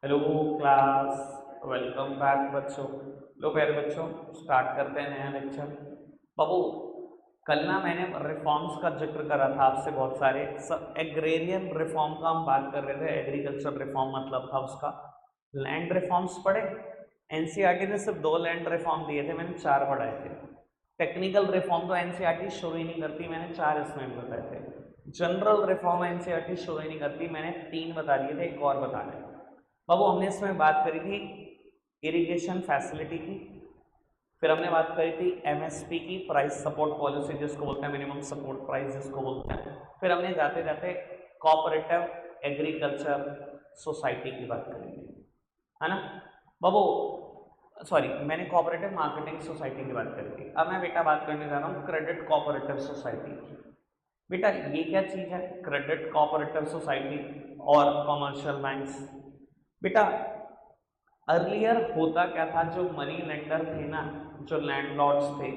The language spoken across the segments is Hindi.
हेलो क्लास, वेलकम बैक बच्चों। लो प्यारे बच्चों, स्टार्ट करते हैं नया लेक्चर। बाबू, कल ना मैंने रिफॉर्म्स का जिक्र करा था आपसे बहुत सारे। सब एग्रेरियन रिफॉर्म का हम बात कर रहे थे। एग्रीकल्चर रिफॉर्म मतलब था उसका लैंड रिफॉर्म्स पढ़े। एनसीईआरटी ने सिर्फ 2 लैंड रिफॉर्म दिए थे, मैंने 4 पढ़ाए थे। टेक्निकल रिफॉर्म तो एनसीईआरटी शो ही नहीं करती, मैंने 4 इसमें बताए थे। जनरल रिफॉर्म एनसीईआरटी शो ही नहीं करती, मैंने 3 बता दिए थे, एक और बता रहे। बाबू, हमने इसमें बात करी थी इरिगेशन फैसिलिटी की, फिर हमने बात करी थी एमएसपी की, प्राइस सपोर्ट पॉलिसी जिसको बोलते हैं, मिनिमम सपोर्ट प्राइस जिसको बोलते हैं। फिर हमने जाते जाते कोऑपरेटिव एग्रीकल्चर सोसाइटी की बात करी थी, है ना बाबू। सॉरी, मैंने कोऑपरेटिव मार्केटिंग सोसाइटी की बात करी थी। अब मैं बेटा बात करने जा रहा हूँ क्रेडिट कोऑपरेटिव सोसाइटी की। बेटा ये क्या चीज़ है क्रेडिट कोऑपरेटिव सोसाइटी और कॉमर्शियल बैंक्स? बेटा अर्लियर होता क्या था, जो मनी लेंडर थे ना, जो लैंडलॉर्ड्स थे,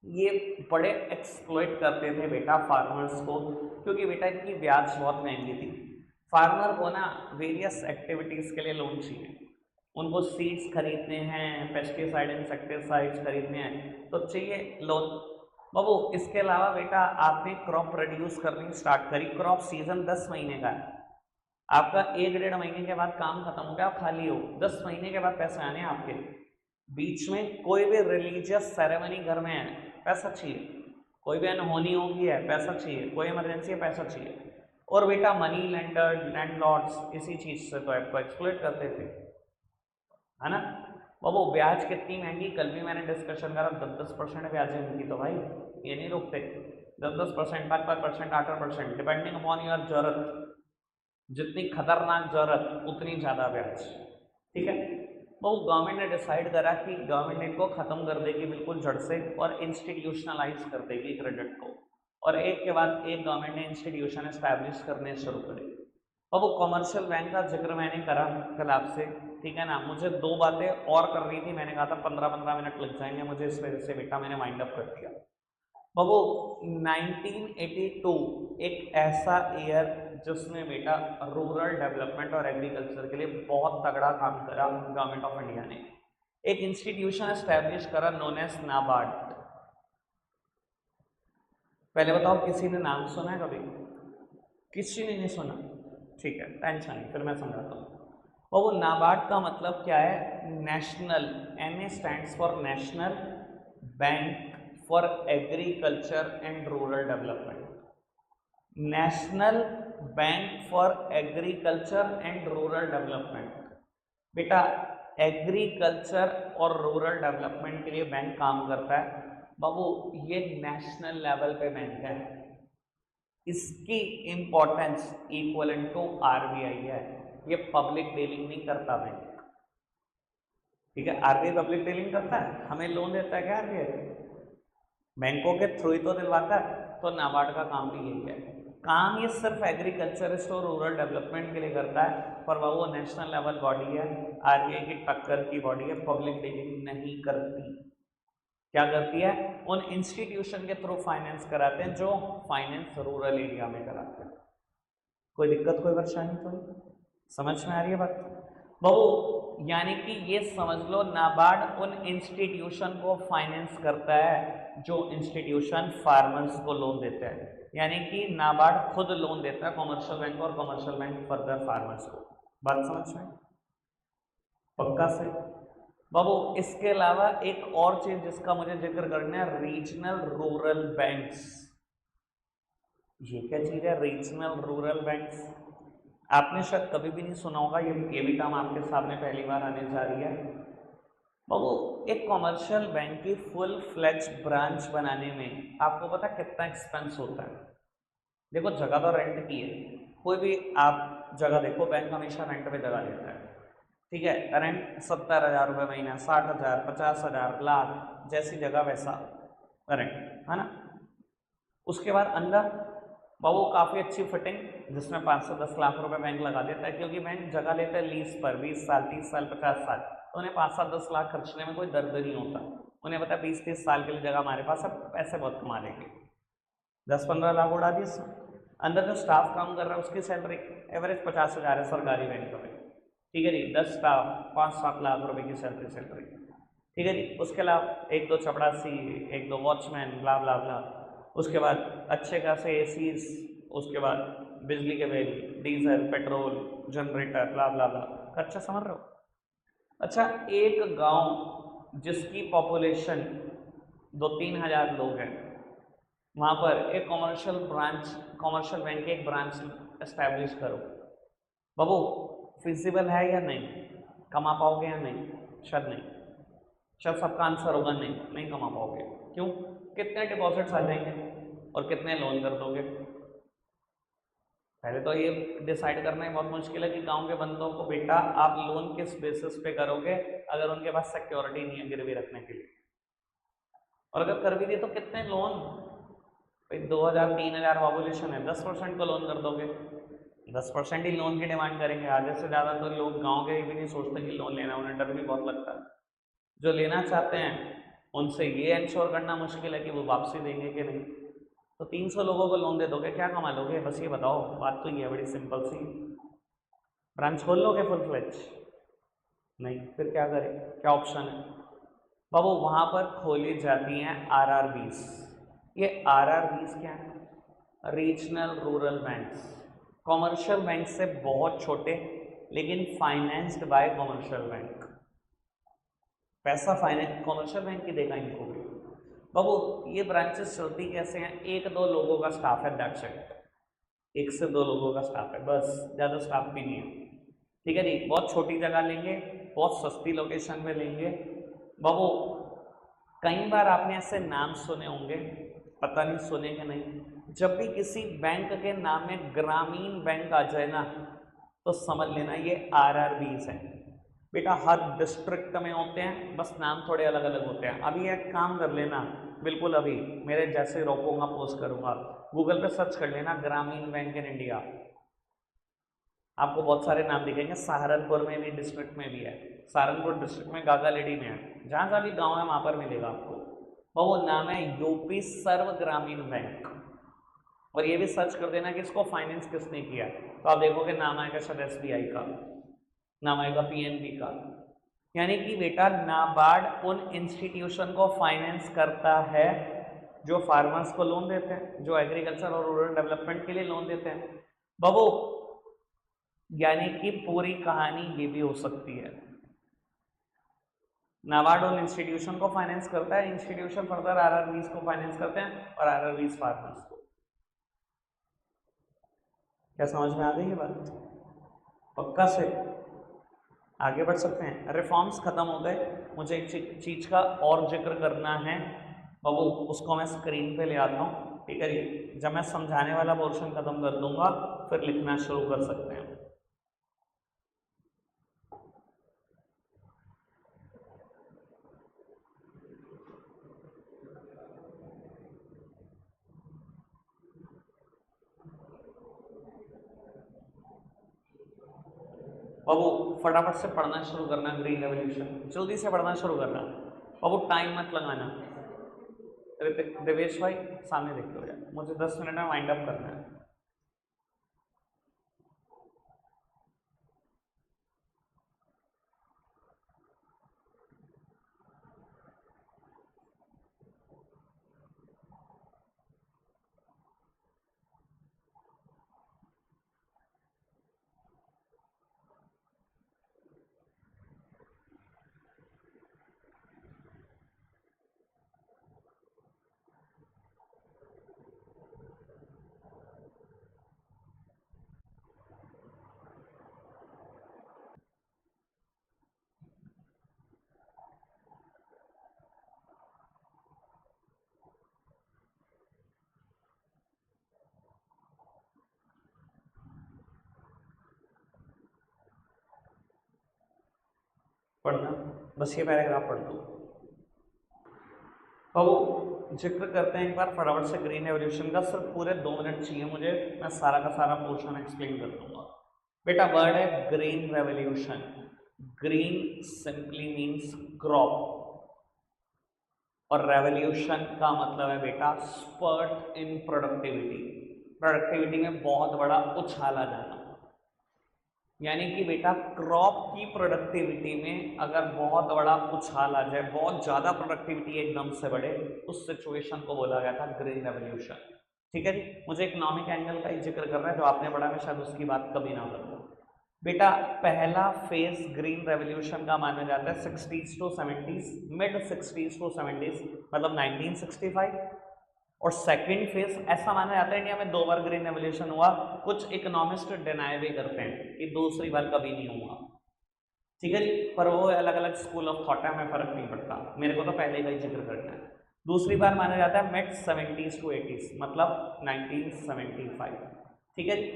ये बड़े एक्सप्लॉइट करते थे बेटा फार्मर्स को, क्योंकि बेटा इनकी ब्याज बहुत महंगी थी। फार्मर को ना वेरियस एक्टिविटीज़ के लिए लोन चाहिए, उनको सीड्स खरीदने हैं, पेस्टिसाइड इंसेक्टिसाइड्स खरीदने हैं, तो चाहिए लोन। बाबू, इसके अलावा बेटा आपने क्रॉप प्रोड्यूस करनी स्टार्ट करी। क्रॉप सीजन 10 महीने का है, आपका 1 डेढ़ महीने के बाद काम खत्म हो गया, आप खाली हो। 10 महीने के बाद पैसे आने हैं आपके। बीच में कोई भी रिलीजियस सेरेमनी घर में है, पैसा चाहिए। कोई भी अनहोनी होगी है, पैसा चाहिए। कोई इमरजेंसी है, पैसा चाहिए। और बेटा मनी लेंडर लैंडलॉर्ड्स इसी चीज से तो आपको एक्सप्लॉइट करते थे, है ना। बाबू, ब्याज कितनी महंगी, कल भी मैंने डिस्कशन करा। 10-10% ब्याज इनकी, तो भाई ये नहीं रुकते। 10-10%, 5-5%, 8-8%, डिपेंडिंग अपॉन योर जरूरत। जितनी खतरनाक जरूरत उतनी ज़्यादा ब्याज, ठीक है। वो गवर्नमेंट ने डिसाइड करा कि गवर्नमेंट इनको ख़त्म कर देगी बिल्कुल जड़ से, और इंस्टीट्यूशनलाइज कर देगी क्रेडिट को, और एक के बाद एक गवर्नमेंट ने इंस्टीट्यूशन एस्टैब्लिश करने शुरू करे। अब वो कॉमर्शियल बैंक का जिक्र मैंने करा कल आपसे, ठीक है ना। मुझे 2 बातें और कर रही थी, मैंने कहा था 15-15 मिनट लग जाएंगे मुझे, इस वजह से बेटा मैंने वाइंड अप कर दिया। बाबू, 1982 एक ऐसा ईयर जिसने बेटा रूरल डेवलपमेंट और एग्रीकल्चर के लिए बहुत तगड़ा काम करा। गवर्नमेंट ऑफ इंडिया ने एक इंस्टीट्यूशन एस्टैब्लिश करा नोन एज नाबार्ड। पहले बताओ, किसी ने नाम सुना है कभी? किसी ने नहीं सुना? ठीक है, टेंशन नहीं, फिर मैं समझाता हूँ। और वो नाबार्ड का मतलब क्या है? National, NA stands for national bank for agriculture and rural development. National bank for agriculture and rural development. बेटा एग्रीकल्चर और रूरल डेवलपमेंट के लिए बैंक काम करता है। बाबू, ये नेशनल लेवल पे बैंक है, इसकी इंपॉर्टेंस इक्वलेंट टू RBI है। ये पब्लिक डीलिंग नहीं करता बैंक, ठीक है। RBI पब्लिक डीलिंग करता है, हमें लोन देता है क्या RBI? बैंकों के थ्रू ही तो दिलवाता है। तो नाबार्ड का काम भी यही है। काम ये सिर्फ एग्रीकल्चरिस्ट और रूरल डेवलपमेंट के लिए करता है, पर वो नेशनल लेवल बॉडी है, RBI की टक्कर की बॉडी है, पब्लिक डीलिंग नहीं करती। क्या करती है? उन इंस्टीट्यूशन के थ्रू फाइनेंस कराते हैं जो फाइनेंस रूरल एरिया में कराते हैं। कोई दिक्कत, कोई परेशानी तो नहीं? समझ में आ रही है बात बहू? यानी कि ये समझ लो, नाबार्ड उन इंस्टीट्यूशन को फाइनेंस करता है जो इंस्टीट्यूशन फार्मर्स को लोन देता है। यानी कि नाबार्ड खुद लोन देता है कॉमर्शियल बैंक को, और कॉमर्शियल बैंक फर्दर फार्मर्स को। बात समझ में? पक्का से बाबू। इसके अलावा एक और चीज जिसका मुझे जिक्र करना है, रीजनल रूरल बैंक्स। ये क्या चीज है रीजनल रूरल बैंक्स? आपने शायद कभी भी नहीं सुना होगा, ये भी काम आपके सामने पहली बार आने जा रही है। बाबू, एक कॉमर्शियल बैंक की फुल फ्लेज ब्रांच बनाने में आपको पता कितना एक्सपेंस होता है? देखो, जगह तो रेंट की है, कोई भी आप जगह देखो, बैंक हमेशा रेंट पे जगह लेता है, ठीक है। रेंट 70,000 रुपये महीना, 60,000, 50,000, लाख, जैसी जगह वैसा रेंट, है ना। उसके बाद अंदर बाबू काफ़ी अच्छी फिटिंग, जिसमें 5 से 10 लाख रुपए बैंक लगा देता है, क्योंकि बैंक जगह लेता है लीज पर 20 साल, 30 साल, 50 साल। तो उन्हें 5-7-10 लाख खर्चने में कोई दर्द नहीं होता। उन्हें पता है 20-30 साल के लिए जगह हमारे पास है, पैसे बहुत कमा लेंगे। 10-15 लाख उड़ा दिए इसमें। अंदर जो स्टाफ काम कर रहा है उसकी सैलरी एवरेज 50,000 है सरकारी बैंक में, ठीक है जी, 10 स्टाफ, 5-7 लाख रुपए की सैलरी, ठीक है जी। उसके अलावा एक दो चपड़ासी, एक दो वॉचमैन, ब्ला ब्ला ब्ला। उसके बाद अच्छे खासे एसीज, उसके बाद बिजली के बिल, डीजल, पेट्रोल, जनरेटर, ब्ला ब्ला ब्ला। अच्छा समझ रहे हो? अच्छा, एक गांव जिसकी पॉपुलेशन 2-3 हज़ार लोग हैं, वहां पर एक कॉमर्शियल बैंक के एक ब्रांच एस्टैब्लिश करो। बाबू फिजिबल है या नहीं? कमा पाओगे या नहीं? शायद नहीं। शायद सबका आंसर होगा नहीं, नहीं कमा पाओगे। क्यों? कितने डिपॉजिट्स आ जाएंगे और कितने लोन कर दोगे? पहले तो ये डिसाइड करना ही बहुत मुश्किल है कि गांव के बंदों को बेटा आप लोन किस बेसिस पे करोगे, अगर उनके पास सिक्योरिटी नहीं है गिरवी रखने के लिए। और अगर कर भी दिए तो कितने लोन? भाई 2000-3000 पॉपुलेशन है, 10% को लोन कर दोगे। 10% ही लोन की डिमांड करेंगे, आधे से ज़्यादा तो लोग गांव के भी नहीं सोचते कि लोन लेना, उन्हें डर भी बहुत लगता है। जो लेना चाहते हैं उनसे ये इंश्योर करना मुश्किल है कि वो वापसी देंगे कि नहीं। तो 300 लोगों को लोन दे दोगे, क्या कमा लोगे? बस ये बताओ, बात तो ये है बड़ी सिंपल सी। ब्रांच खोल लोगे फुल फ्लेज? नहीं, फिर क्या करें? क्या ऑप्शन है? बाबू वहाँ पर खोली जाती हैं RRBs। ये RRBs क्या है? Regional rural banks. Commercial bank से बहुत छोटे, लेकिन फाइनेंस्ड बाय कॉमर्शियल बैंक। पैसा फाइनेंस कॉमर्शियल बैंक की देगा इनको भी। बाबू ये ब्रांचेस चलती कैसे हैं? 1-2 लोगों का स्टाफ है, दैट्स इट। 1 से 2 लोगों का स्टाफ है बस, ज़्यादा स्टाफ भी नहीं है। ठीक है जी, बहुत छोटी जगह लेंगे, बहुत सस्ती लोकेशन में लेंगे। बाबू कई बार आपने ऐसे नाम सुने होंगे, पता नहीं सुने कि नहीं, जब भी किसी बैंक के नाम में ग्रामीण बैंक आ जाए ना, तो समझ लेना ये RRBs हैं। बेटा हर डिस्ट्रिक्ट में होते हैं, बस नाम थोड़े अलग अलग होते हैं। अभी एक काम कर लेना, बिल्कुल अभी मेरे जैसे रोकूंगा, पोस्ट करूंगा, गूगल पे सर्च कर लेना ग्रामीण बैंक इन इंडिया। आपको बहुत सारे नाम दिखेंगे, सहारनपुर में भी, डिस्ट्रिक्ट में भी है। सहारनपुर डिस्ट्रिक्ट में गागालेडी में है, जहाँ जहाँ भी गाँव है वहाँ पर मिलेगा आपको। और वो नाम है यूपी सर्व ग्रामीण बैंक। और ये भी सर्च कर देना कि इसको फाइनेंस किसने किया, तो आप देखोगे नाम आएगा शायद SBI का, नाम आएगा PNB का। यानी कि बेटा नाबार्ड उन इंस्टीट्यूशन को फाइनेंस करता है जो फार्मर्स को लोन देते हैं, जो एग्रीकल्चर और रूरल डेवलपमेंट के लिए लोन देते हैं। बाबू यानी कि पूरी कहानी ये भी हो सकती है, नाबार्ड उन इंस्टीट्यूशन को फाइनेंस करता है, इंस्टीट्यूशन फर्दर RRBs को फाइनेंस करते हैं और RRBs फार्मर्स को। क्या समझ में आ गई ये बात? पक्का से आगे बढ़ सकते हैं। रिफॉर्म्स खत्म हो गए, मुझे एक चीज का और जिक्र करना है बाबू, उसको मैं स्क्रीन पे ले आता हूँ। ठीक है जी, जब मैं समझाने वाला पोर्शन खत्म कर दूंगा फिर लिखना शुरू कर सकते हैं। बाबू फटाफट से पढ़ना शुरू करना, ग्रीन रेवोल्यूशन जल्दी से पढ़ना शुरू करना बाबू, टाइम मत लगाना। देवेश भाई सामने देख लो यार, मुझे 10 मिनट में वाइंड अप करना है। पढ़ना, बस ये पैराग्राफ पढ़ दो। बाबू जिक्र करते हैं एक बार फटाफट से ग्रीन रेवोल्यूशन का, सिर्फ पूरे 2 मिनट चाहिए मुझे, मैं सारा का सारा पोर्शन एक्सप्लेन कर दूंगा। बेटा वर्ड है green revolution. Green simply means crop, और रेवोल्यूशन का मतलब है बेटा स्पर्ट इन प्रोडक्टिविटी। प्रोडक्टिविटी में बहुत बड़ा उछाल आ जाना। यानी कि बेटा क्रॉप की प्रोडक्टिविटी में अगर बहुत बड़ा उछाल आ जाए, बहुत ज़्यादा प्रोडक्टिविटी एकदम से बढ़े, उस सिचुएशन को बोला गया था ग्रीन रेवोल्यूशन। ठीक है जी, मुझे इकोनॉमिक एंगल का ही जिक्र करना है, जो आपने पढ़ा मैं शायद उसकी बात कभी ना करूँ। बेटा पहला फेज ग्रीन रेवोल्यूशन का माना जाता है 60s to 70s, mid 60s to 70s, मतलब 1965। और सेकंड फेज ऐसा माना जाता है इंडिया में 2 बार ग्रीन रेवोल्यूशन हुआ। कुछ इकोनॉमिस्ट डिनाई भी करते हैं कि दूसरी बार कभी नहीं हुआ। ठीक है जी, पर वो अलग अलग स्कूल ऑफ थॉट है, हमें फर्क नहीं पड़ता, मेरे को तो पहले का ही जिक्र करना है। दूसरी बार माना जाता है मिड 70s टू 80s, मतलब 1975। ठीक है जी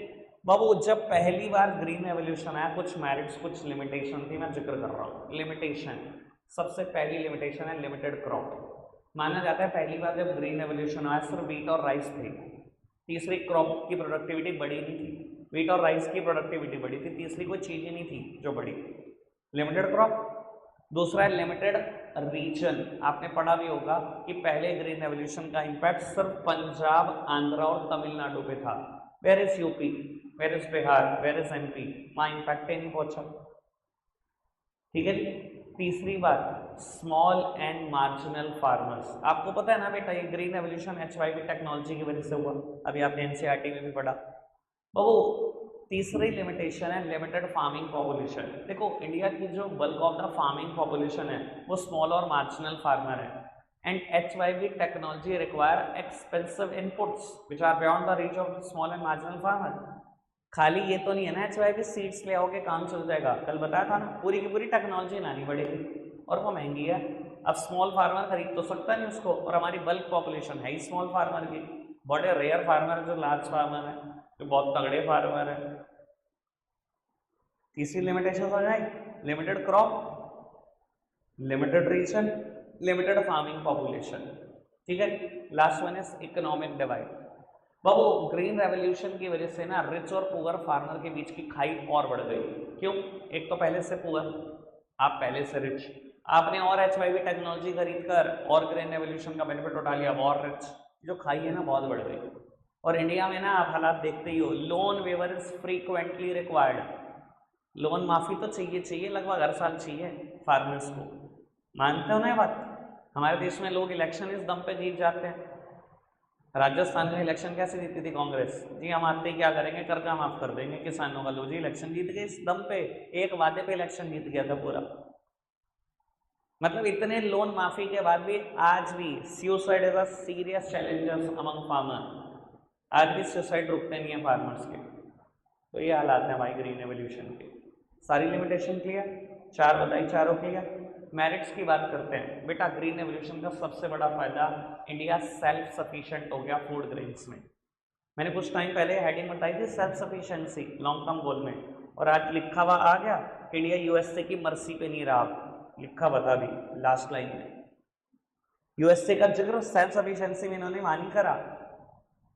बाबू, जब पहली बार ग्रीन रेवोल्यूशन आया कुछ मेरिट्स कुछ लिमिटेशन थी, मैं जिक्र कर रहा हूँ। लिमिटेशन, सबसे पहली लिमिटेशन है लिमिटेड क्रॉप। माना जाता है पहली बार जब ग्रीन रेवोल्यूशन आया सिर्फ व्हीट और राइस थे। तीसरी क्रॉप की प्रोडक्टिविटी बढ़ी नहीं थी, व्हीट और राइस की प्रोडक्टिविटी बढ़ी थी, तीसरी कोई चीज़ ही नहीं थी जो बढ़ी। Limited crop. दूसरा है लिमिटेड रीजन। आपने पढ़ा भी होगा कि पहले ग्रीन रेवोल्यूशन का इम्पैक्ट सिर्फ पंजाब, आंध्रा और तमिलनाडु पे था। Where is UP, where is Bihar, where is MP, वहाँ इम्पैक्ट ही नहीं पहुंचा। ठीक है जी। तीसरी बात, स्मॉल एंड मार्जिनल फार्मर्स। आपको पता है ना बेटा, ये ग्रीन रेवोल्यूशन HYV टेक्नोलॉजी की वजह से हुआ, अभी आपने NCERT में भी पढ़ा। वो तीसरी लिमिटेशन है लिमिटेड फार्मिंग पॉपुलेशन। देखो इंडिया की जो bulk of the farming population है वो स्मॉल और मार्जिनल फार्मर है, and HYV technology require expensive inputs which are beyond the reach of small and marginal farmer. खाली ये तो नहीं है ना HYV सीड्स ले आओगे काम चल जाएगा, कल बताया था ना, पूरी की पूरी टेक्नोलॉजी लानी पड़ेगी और वो महंगी है। अब स्मॉल फार्मर खरीद तो सकता नहीं उसको, और हमारी बल्क पॉपुलेशन है ही स्मॉल फार्मर की। बड़े रेयर फार्मर जो लार्ज फार्मर है, जो बहुत तगड़े फार्मर है। तीसरी लिमिटेशन हो जाए limited crop, limited region, limited farming population. ठीक है, last one is economic divide. बाबू ग्रीन रेवोल्यूशन की वजह से ना रिच और पुअर फार्मर के बीच की खाई और बढ़ गई। क्यों? एक तो पहले से पुअर, आप पहले से रिच, आपने और HYV टेक्नोलॉजी खरीद कर और ग्रीन रेवोल्यूशन का बेनिफिट उठा लिया, और रिच, जो खाई है ना बहुत बढ़ गई। और इंडिया में ना आप हालात देखते ही हो, loan waiver is frequently required. Loan माफी तो चाहिए चाहिए, लगभग हर साल चाहिए फार्मर्स को। मानते हो ना ये बात? हमारे देश में लोग इलेक्शन इस दम पे जीत जाते हैं। राजस्थान में इलेक्शन कैसे जीती थी कांग्रेस? जी हम आते ही क्या करेंगे, कर्जा माफ कर देंगे किसानों का। लो जी इलेक्शन जीत गए इस दम पे, एक वादे पे इलेक्शन जीत गया था पूरा। मतलब इतने लोन माफी के बाद भी आज भी suicide is a serious challenges among farmer. आज भी सुसाइड रुकते नहीं है फार्मर्स के। तो ये हालात हैं भाई ग्रीन रेवोल्यूशन के। सारी लिमिटेशन क्लियर, 4 बताई, चारों क्लियर। मेरिट्स की बात करते हैं बेटा, ग्रीन रेवोल्यूशन का सबसे बड़ा फायदा, इंडिया सेल्फ सफिशिएंट हो गया फूड ग्रेन्स में। मैंने कुछ टाइम पहले हेडिंग बताई थी self sufficiency long term goal में, और आज लिखा हुआ आ गया इंडिया USA की मर्सी पे नहीं रहा, लिखा बता भी लास्ट लाइन में। USA का जिक्र सेल्फ सफिशिएंसी में इन्होंने मानी करा,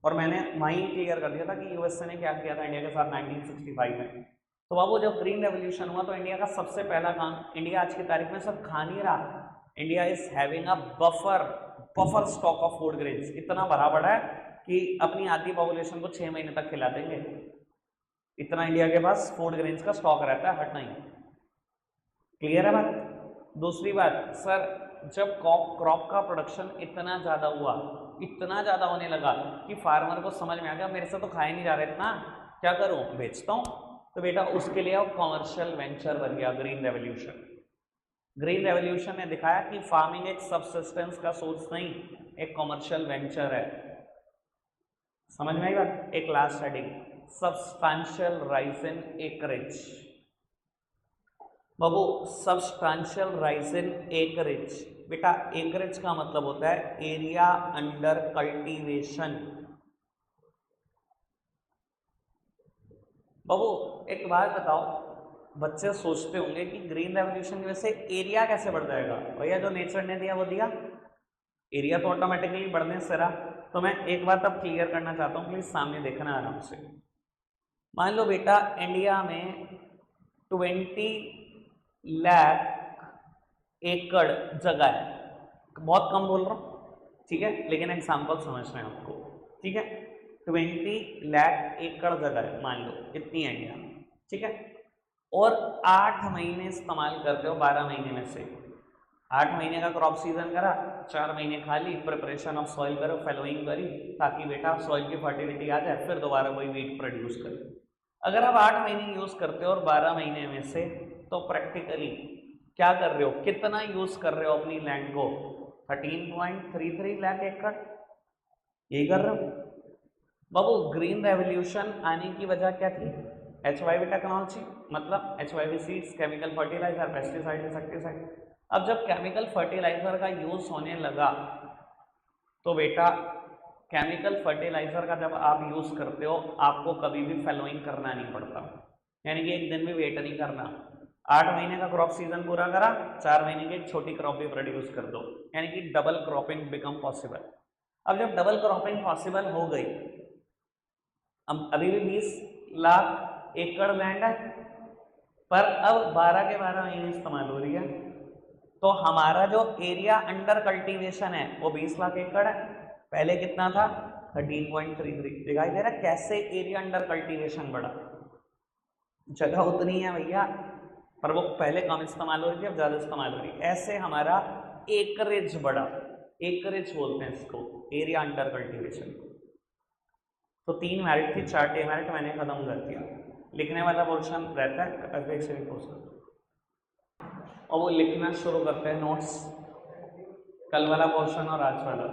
और मैंने वहीं क्लियर कर दिया था कि USA ने क्या किया था इंडिया के साथ 1965 में। तो बाबू जब ग्रीन रेवोल्यूशन हुआ तो इंडिया का सबसे पहला काम, इंडिया आज की तारीख में सब खा नहीं रहा, India is having a buffer stock of food grains. इतना भरा पड़ा है कि अपनी आधी पॉपुलेशन को 6 महीने तक खिला देंगे, इतना इंडिया के पास फूड ग्रेन्स का स्टॉक रहता है, हट नहीं। क्लियर है बात? दूसरी बात सर, जब क्रॉप का प्रोडक्शन इतना ज़्यादा हुआ, इतना ज़्यादा होने लगा कि फार्मर को समझ में आ गया मेरे से तो खाया नहीं जा रहा इतना, क्या करूँ, बेचता हूँ। तो बेटा उसके लिए अब कॉमर्शियल वेंचर बन गया ग्रीन रेवोल्यूशन। ग्रीन रेवोल्यूशन ने दिखाया कि फार्मिंग एक सबसिस्टेंस का सोर्स नहीं, एक कॉमर्शियल वेंचर है। समझ में आई बात? एक last heading, substantial rise in acreage. Babu substantial rise in acreage, बेटा एकरेज का मतलब होता है एरिया अंडर कल्टीवेशन। बाबू एक बात बताओ, बच्चे सोचते होंगे कि ग्रीन रेवोल्यूशन की वजह से एरिया कैसे बढ़ जाएगा। भैया जो नेचर ने दिया वो दिया, एरिया तो ऑटोमेटिकली बढ़ने से रहा। तो मैं एक बात अब क्लियर करना चाहता हूँ, प्लीज सामने देखना आराम से। मान लो बेटा इंडिया में 20 लाख एकड़ जगह है, बहुत कम बोल रहा हूँ ठीक है, लेकिन एग्जाम्पल समझना है आपको। ठीक है, 20 लाख एकड़ जगह है मान लो, इतनी है इंडिया में। ठीक है, और 8 महीने इस्तेमाल करते हो 12 महीने में से। 8 महीने का क्रॉप सीजन करा, 4 महीने खाली प्रिपरेशन ऑफ सॉइल करो, फैलोइंग करी, ताकि बेटा सॉइल की फर्टिलिटी आ जाए, फिर दोबारा वही वीट प्रोड्यूस करे। अगर आप 8 महीने यूज करते हो और 12 महीने में से, तो प्रैक्टिकली क्या कर रहे हो, कितना यूज कर रहे हो अपनी लैंड को? 13.33 लाख एकड़, यही कर रहे हो। बाबू ग्रीन रेवोल्यूशन आने की वजह क्या थी? HYV टेक्नोलॉजी, मतलब HYV seeds, chemical fertiliser, pesticide, insecticide. अब जब केमिकल फर्टिलाइजर का यूज होने लगा, तो बेटा केमिकल फर्टिलाइजर का जब आप यूज करते हो, आपको कभी भी फैलोइंग करना नहीं पड़ता, यानी कि एक दिन भी वेट नहीं करना। 8 महीने का क्रॉप सीजन पूरा करा, 4 महीने की एक छोटी क्रॉप भी प्रोड्यूस कर दो, यानी कि डबल क्रॉपिंग बिकम पॉसिबल। अब जब डबल क्रॉपिंग पॉसिबल हो गई, अब अभी भी 20 लाख एकड़ लैंड है, पर अब 12 के 12 महीने इस्तेमाल हो रही है, तो हमारा जो एरिया अंडर कल्टीवेशन है वो 20 लाख एकड़ है। पहले कितना था? 13.33। दिखाई दे रहा है कैसे एरिया अंडर कल्टीवेशन बढ़ा? जगह उतनी है भैया, पर वो पहले कम इस्तेमाल हो रही थी, अब ज्यादा इस्तेमाल हो रही है। ऐसे हमारा एकरेज बढ़ा, एकरेज बोलते हैं इसको, एरिया अंडर कल्टीवेशन। तो 3 मेरिट थी, 4 डेमेरिट मैंने खत्म कर दिया। लिखने वाला पोर्शन रहता है एफएक्स पोर्शन, और वो लिखना शुरू करते हैं नोट्स, कल वाला पोर्शन और आज वाला।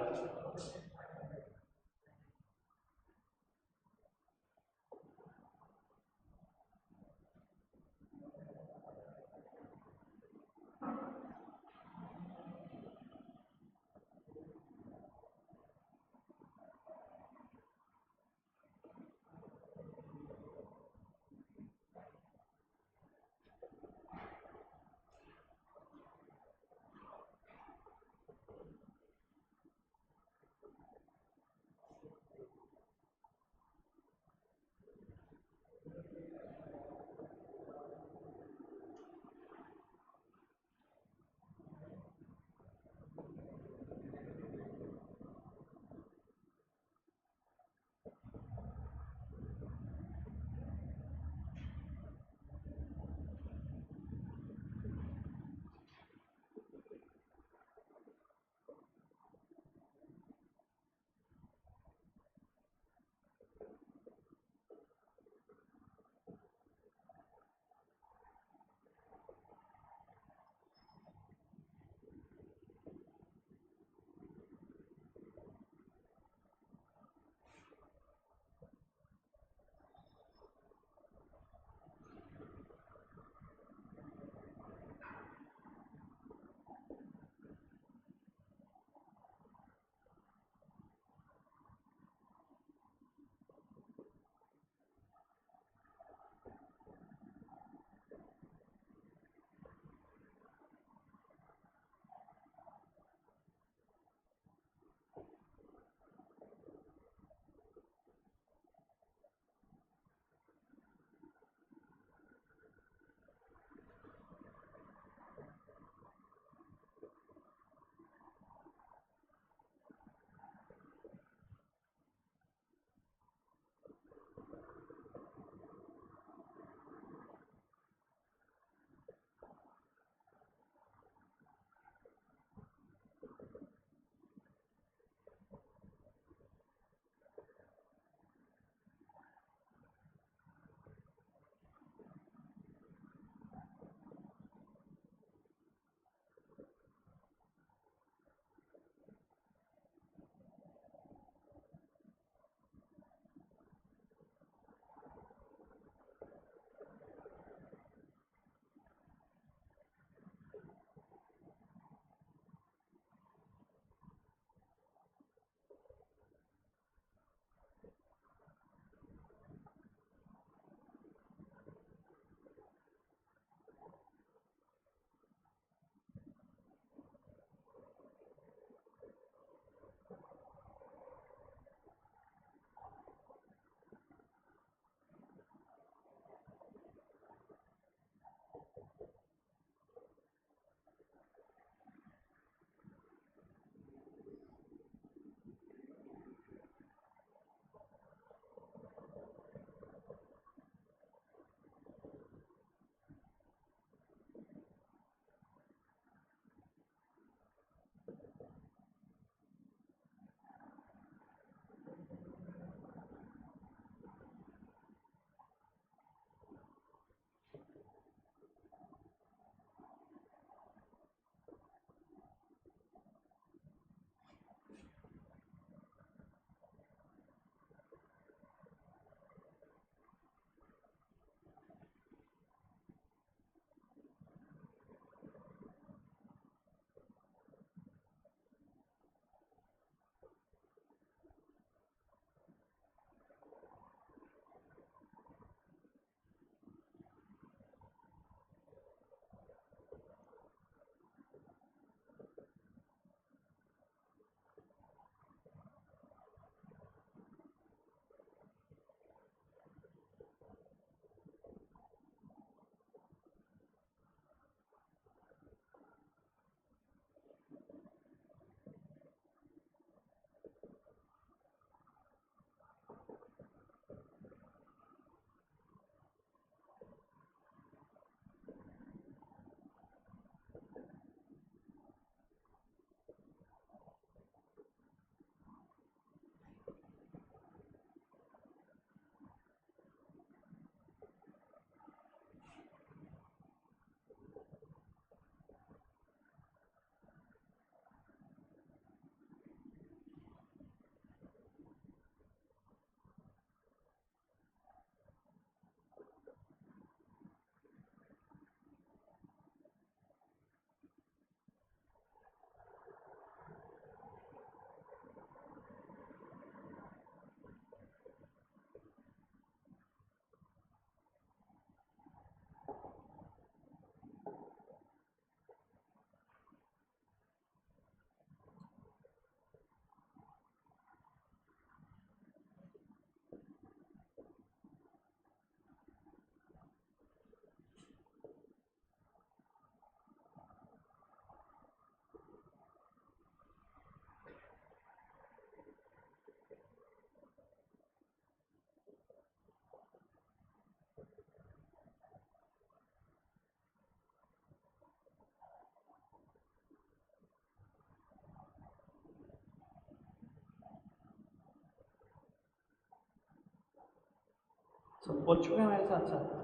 सब पहुंच चुके हैं मेरे साथ साथ।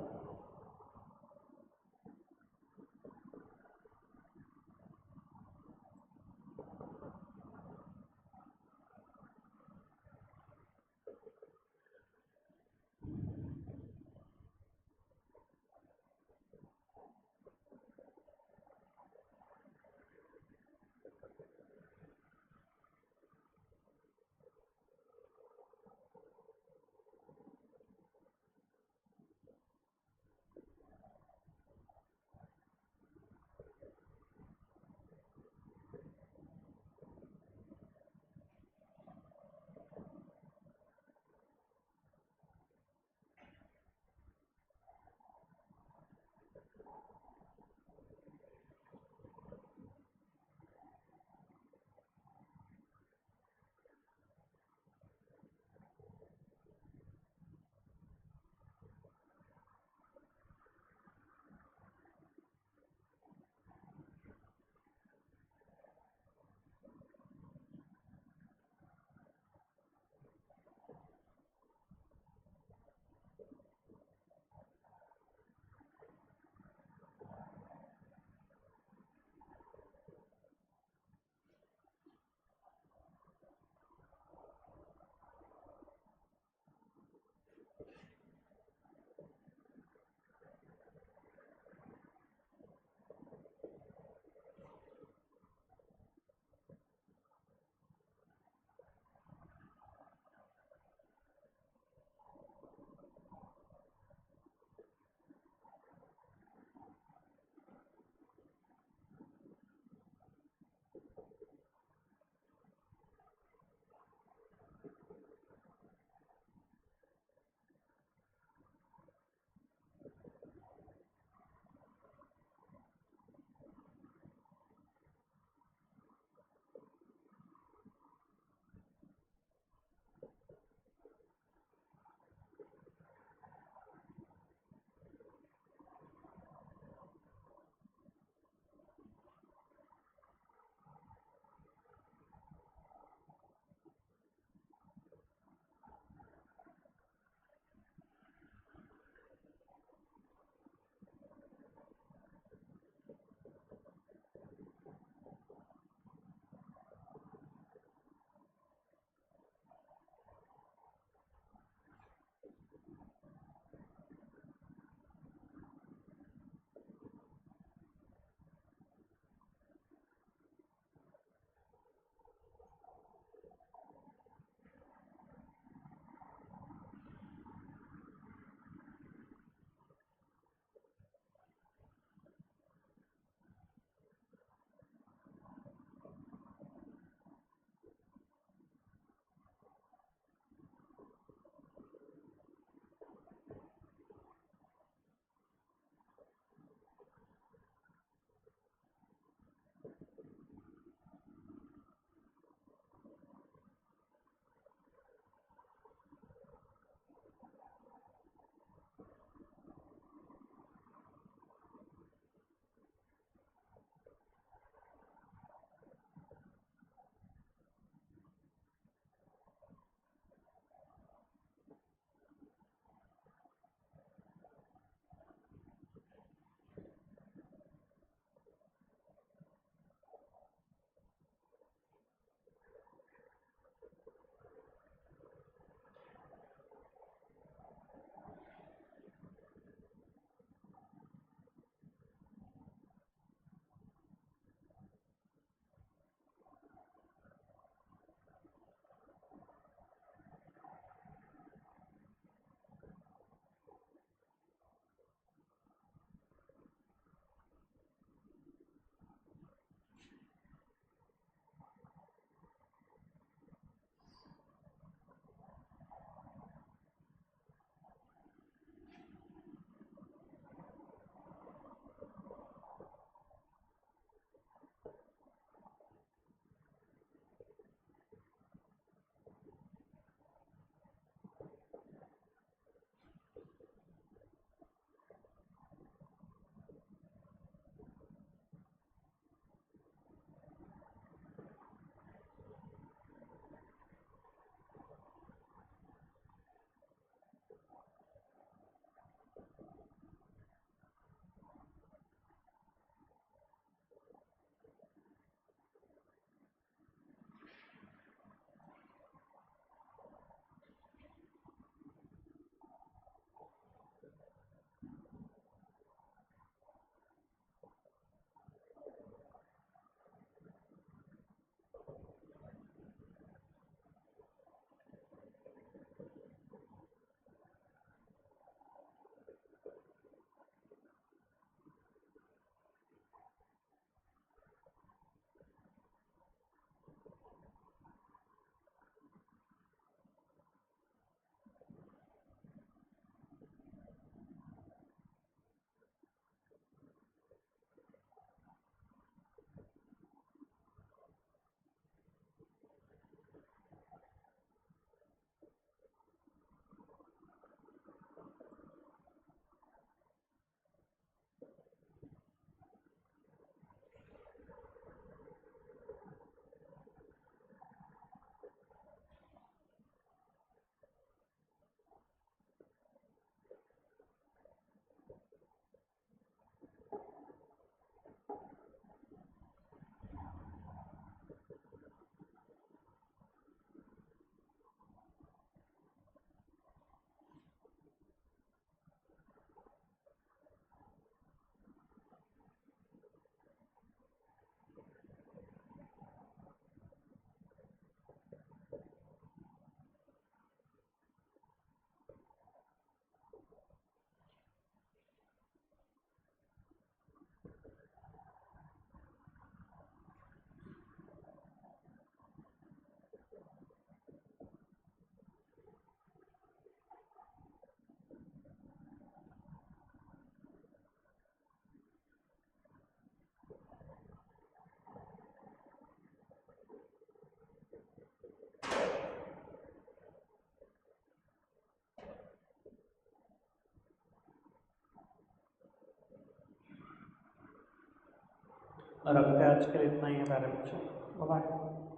रखते हैं, आज के लिए इतना ही है प्यारे बच्चों, बाय बाय।